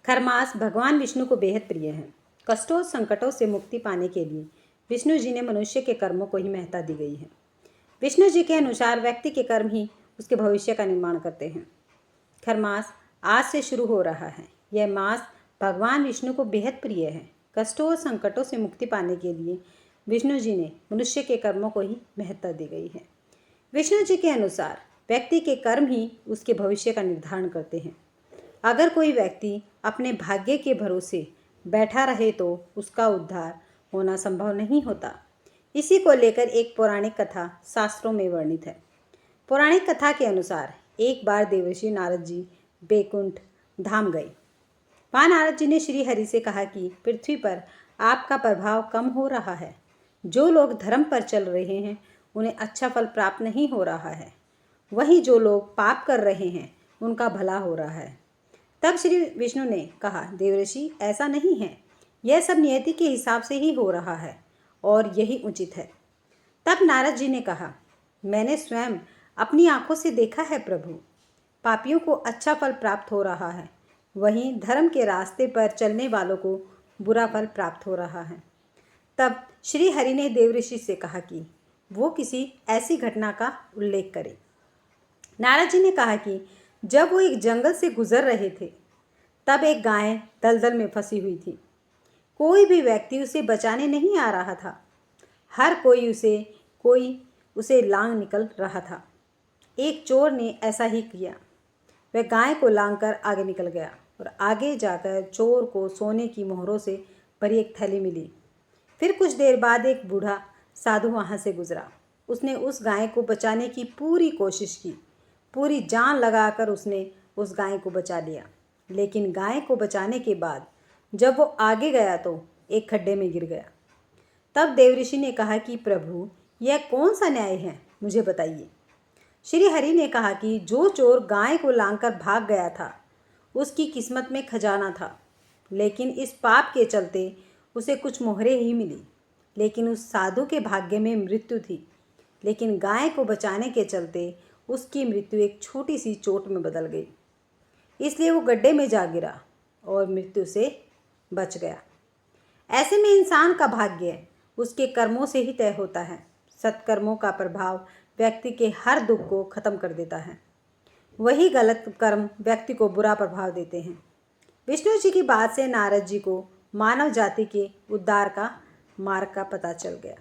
खरमास भगवान विष्णु को बेहद प्रिय है। कष्टों और संकटों से मुक्ति पाने के लिए विष्णु जी ने मनुष्य के कर्मों को ही महत्ता दी गई है। विष्णु जी के अनुसार व्यक्ति के कर्म ही उसके भविष्य का निर्माण करते हैं। खरमास आज से शुरू हो रहा है। यह मास भगवान विष्णु को बेहद प्रिय है। कष्टों और संकटों से मुक्ति पाने के लिए विष्णु जी ने मनुष्य के कर्मों को ही महत्ता दी गई है। विष्णु जी के अनुसार व्यक्ति के कर्म ही उसके भविष्य का निर्धारण करते हैं। अगर कोई व्यक्ति अपने भाग्य के भरोसे बैठा रहे तो उसका उद्धार होना संभव नहीं होता। इसी को लेकर एक पौराणिक कथा शास्त्रों में वर्णित है। पौराणिक कथा के अनुसार एक बार देवर्षि नारद जी बैकुंठ धाम गए। वहाँ नारद जी ने श्री हरि से कहा कि पृथ्वी पर आपका प्रभाव कम हो रहा है। जो लोग धर्म पर चल रहे हैं उन्हें अच्छा फल प्राप्त नहीं हो रहा है, वहीं जो लोग पाप कर रहे हैं उनका भला हो रहा है। तब श्री विष्णु ने कहा, देवर्षि ऐसा नहीं है, यह सब नियति के हिसाब से ही हो रहा है और यही उचित है। तब नारद जी ने कहा, मैंने स्वयं अपनी आंखों से देखा है प्रभु, पापियों को अच्छा फल प्राप्त हो रहा है, वहीं धर्म के रास्ते पर चलने वालों को बुरा फल प्राप्त हो रहा है। तब श्री हरि ने देवर्षि से कहा कि वो किसी ऐसी घटना का उल्लेख करे। नारद जी ने कहा कि जब वो एक जंगल से गुजर रहे थे तब एक गाय दलदल में फंसी हुई थी। कोई भी व्यक्ति उसे बचाने नहीं आ रहा था। हर कोई उसे लांग निकल रहा था। एक चोर ने ऐसा ही किया। वह गाय को लांघकर आगे निकल गया और आगे जाकर चोर को सोने की मोहरों से भरी एक थैली मिली। फिर कुछ देर बाद एक बूढ़ा साधु वहाँ से गुजरा। उसने उस गाय को बचाने की पूरी कोशिश की। पूरी जान लगाकर उसने उस गाय को बचा लिया, लेकिन गाय को बचाने के बाद जब वो आगे गया तो एक खड्डे में गिर गया। तब देवर्षि ने कहा कि प्रभु, यह कौन सा न्याय है, मुझे बताइए। श्री हरि ने कहा कि जो चोर गाय को लांघकर भाग गया था उसकी किस्मत में खजाना था, लेकिन इस पाप के चलते उसे कुछ मोहरें ही मिली। लेकिन उस साधु के भाग्य में मृत्यु थी, लेकिन गाय को बचाने के चलते उसकी मृत्यु एक छोटी सी चोट में बदल गई, इसलिए वो गड्ढे में जा गिरा और मृत्यु से बच गया। ऐसे में इंसान का भाग्य उसके कर्मों से ही तय होता है। सत्कर्मों का प्रभाव व्यक्ति के हर दुख को खत्म कर देता है, वही गलत कर्म व्यक्ति को बुरा प्रभाव देते हैं। विष्णु जी की बात से नारद जी को मानव जाति के उद्धार का मार्ग का पता चल गया।